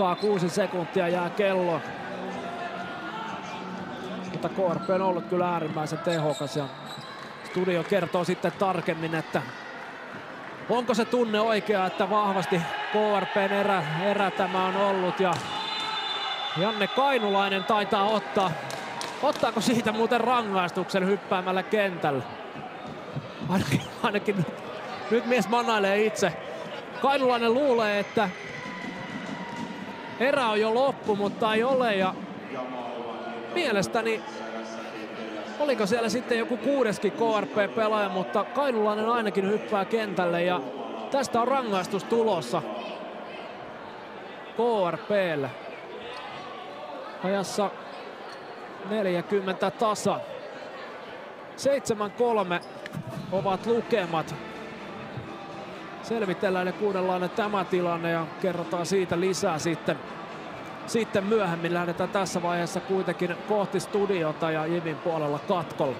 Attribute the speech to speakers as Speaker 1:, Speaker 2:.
Speaker 1: aikaa, 6 sekuntia jää kello. Mutta KRP on ollut kyllä äärimmäisen tehokas ja studio kertoo sitten tarkemmin, että onko se tunne oikea, että vahvasti KRPn erä tämä on ollut ja Janne Kainulainen taitaa ottaa. Ottaako siitä muuten rangaistuksen hyppäämällä kentällä? Ainakin nyt mies manailee itse. Kainulainen luulee, että erä on jo loppu, mutta ei ole. Ja mielestäni oliko siellä sitten joku 6. KRP-pelaaja, mutta Kainulainen ainakin hyppää kentälle ja tästä on rangaistus tulossa KRP:lle. Ajassa 40 tasa. 7-3 ovat lukemat. Selvitellään ja kuunnellaan tämä tilanne ja kerrotaan siitä lisää sitten myöhemmin. Lähdetään tässä vaiheessa kuitenkin kohti studiota ja Jivin puolella katkolla.